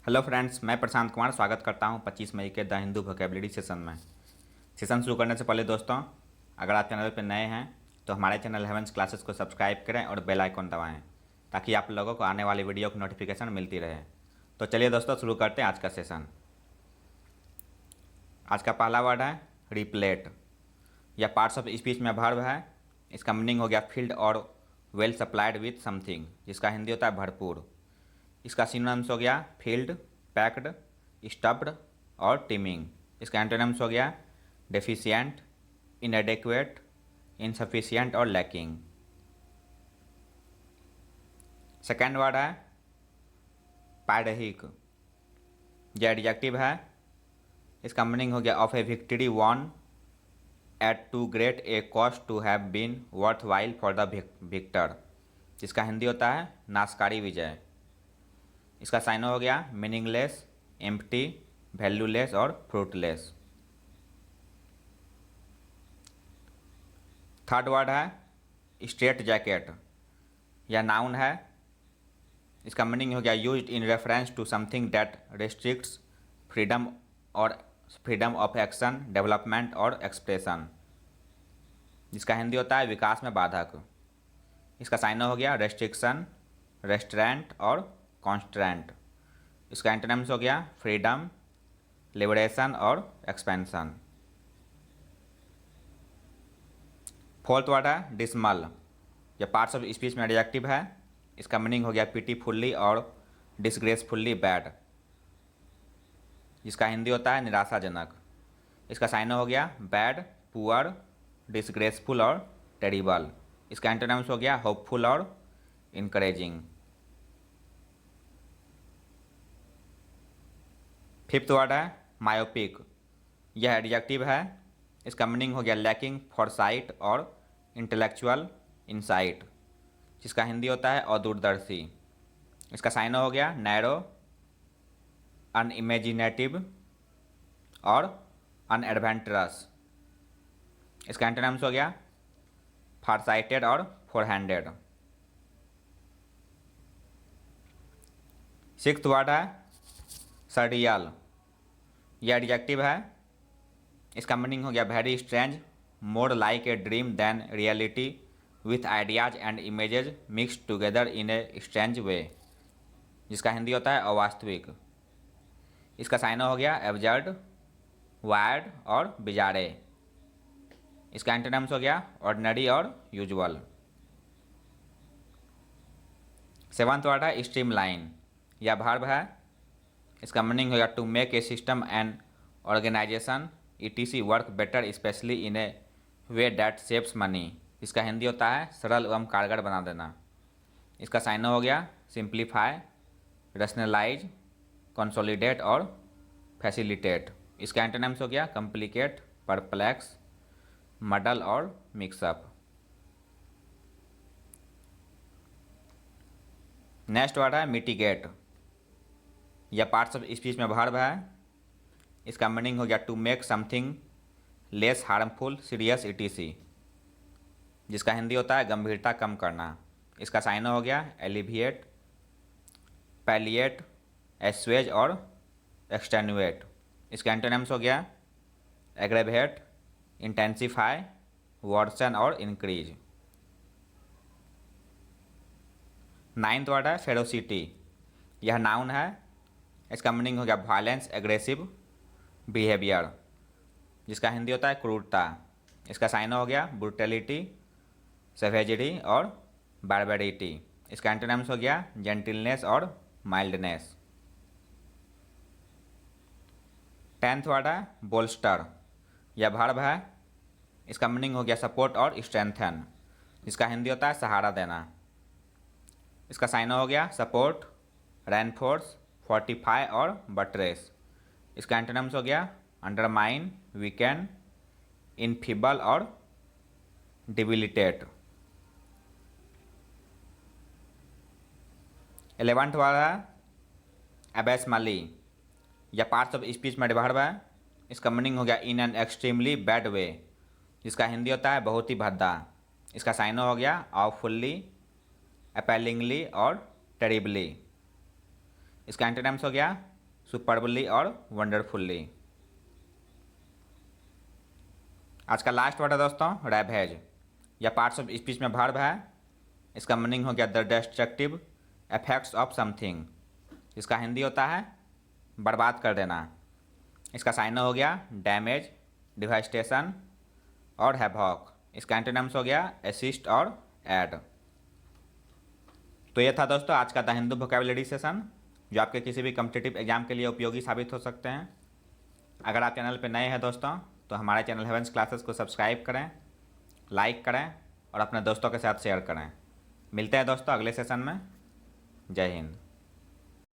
Hello friends, मैं प्रशांत कुमार स्वागत करता हूं 25 मई के द हिंदू वोकेबलरी सेशन में। सेशन शुरू करने से पहले दोस्तों, अगर आप चैनल पर नए हैं तो हमारे चैनल हेवेंस क्लासेस को सब्सक्राइब करें और बेल आइकन दबाएं ताकि आप लोगों को आने वाली वीडियो की नोटिफिकेशन मिलती रहे। तो चलिए दोस्तों, शुरू करते हैं आज का सेशन। आज का पहला वर्ड है रिप्लेट। यह पार्ट्स ऑफ स्पीच में वर्ब है। इसका मीनिंग हो गया फील्ड और वेल सप्लाइड विथ समथिंग, जिसका हिंदी होता है भरपूर। इसका सिनोनिम्स हो गया फील्ड, पैक्ड, स्टफ्ड और टीमिंग। इसका एंटोनिम्स हो गया डेफिशिएंट, इनएडेक्वेट, इनसफिशिएंट और लैकिंग। सेकेंड वर्ड है पैडहिक। यह एडजेक्टिव है। इसका मीनिंग हो गया of a victory won at too great a cost to have been worth while for the victor, जिसका हिंदी होता है नाशकारी विजय। इसका साइनो हो गया मीनिंगलेस, एम्प्टी, वैल्यूलेस और फ्रूटलेस। थर्ड वर्ड है स्ट्रेट जैकेट। यह नाउन है। इसका मीनिंग हो गया used in reference to something that restricts freedom और फ्रीडम ऑफ एक्शन, डेवलपमेंट और एक्सप्रेशन, जिसका हिंदी होता है विकास में बाधक। इसका साइनो हो गया रेस्ट्रिक्शन, रेस्ट्रेंट और कॉन्स्ट्रेंट। इसका एंटोनिम्स हो गया फ्रीडम, लिबरेशन और एक्सपेंशन। फोर्थ वर्ड है डिसमल। यह पार्ट्स ऑफ स्पीच में एडजेक्टिव है। इसका मीनिंग हो गया पिटीफुल्ली और डिसग्रेसफुल्ली बैड, जिसका हिंदी होता है निराशाजनक। इसका साइनो हो गया बैड, पुअर, डिसग्रेसफुल और टेरिबल। इसका एंटोनिम्स हो गया होपफुल और इनकरेजिंग। फिफ्थ वर्ड है मायोपिक। यह एडजेक्टिव है। इसका मीनिंग हो गया लैकिंग फॉरसाइट और इंटेलेक्चुअल इंसाइट, जिसका हिंदी होता है अदूरदर्शी। इसका साइनो हो गया नैरो, अनइमेजिनेटिव और अनएडवेंचरस। इसका एंटोनिम्स हो गया फारसाइटेड और फोरहैंडेड। सिक्स्थ वर्ड है सर्डियल। यह एडजेक्टिव है। इसका मीनिंग हो गया very strange, more like a dream than reality, with ideas and images mixed together in a strange way, जिसका हिंदी होता है अवास्तविक। इसका साइनो हो गया एब्जर्ड, वायर्ड और बिजारे। इसका एंटोनिम्स हो गया ऑर्डिनरी और यूजुअल। सेवंथ वर्ड है स्ट्रीमलाइन। यह वर्ब है। इसका मीनिंग हो गया to make a system and organisation etc work better especially in a way that saves money. इसका हिंदी होता है सरल एवं कारगर बना देना। इसका साइनो हो गया सिंप्लीफाई, रैशनलाइज, कंसोलिडेट और फैसिलिटेट। इसका एंटोनिम्स हो गया कॉम्प्लिकेट, परप्लेक्स, मडल और मिक्सअप। नेक्स्ट वर्ड है मिटिगेट। यह पार्ट्स ऑफ स्पीच में वर्ब है। इसका मीनिंग हो गया to make something less harmful, serious etc, जिसका हिंदी होता है गंभीरता कम करना। इसका साइनो हो गया एलिविएट, पैलिएट, एस्वेज और एक्सटेनुएट। इसका एंटोनिम्स हो गया एग्रेवेट, इंटेंसिफाई, वर्सन और इंक्रीज। नाइन्थ वर्ड है फेरोसिटी। यह नाउन है। इसका मीनिंग हो गया वायलेंस, एग्रेसिव बिहेवियर, जिसका हिंदी होता है क्रूरता। इसका साइनो हो गया ब्रुटलिटी, सेवेजरी और बारबेरिटी। इसका एंटोनिम्स हो गया जेंटिलनेस और माइल्डनेस। टेंथ वर्ड है बोल्स्टर। यह वर्ब है। इसका मीनिंग हो गया सपोर्ट और स्ट्रेंथन, जिसका हिंदी होता है सहारा देना। इसका साइनो हो गया सपोर्ट, रेनफोर्स, फोर्टिफाई और बट्रेस। इसका एंटोनिम्स हो गया अंडरमाइन, वीकेन, इनफीबल और डिबिलिटेट। 11th वाला एबेसमली। यह पार्ट्स ऑफ स्पीच में वर्ब है। इसका मीनिंग हो गया in an extremely bad way, जिसका हिंदी होता है बहुत ही भद्दा। इसका साइनो हो गया ऑफुल्ली, अपेलिंगली और टेरिबली। इसका एंटोनिम्स हो गया सुपरबली और वंडरफुल्ली। आज का लास्ट वर्ड है दोस्तों रैवेज। या पार्ट्स ऑफ स्पीच में वर्ब है। इसका मीनिंग हो गया the destructive effects of something. इसका हिंदी होता है बर्बाद कर देना। इसका साइनर हो गया डैमेज, डिवास्टेशन और हैवॉक। इसका एंटोनिम्स हो गया असिस्ट और ऐड। तो ये था दोस्तों आज का द हिंदू वोकैबुलरी सेशन, जो आपके किसी भी कॉम्पिटिटिव एग्जाम के लिए उपयोगी साबित हो सकते हैं। अगर आप चैनल पर नए हैं दोस्तों तो हमारे चैनल हेवेंस क्लासेस को सब्सक्राइब करें, लाइक करें और अपने दोस्तों के साथ शेयर करें। मिलते हैं दोस्तों अगले सेशन में। जय हिंद।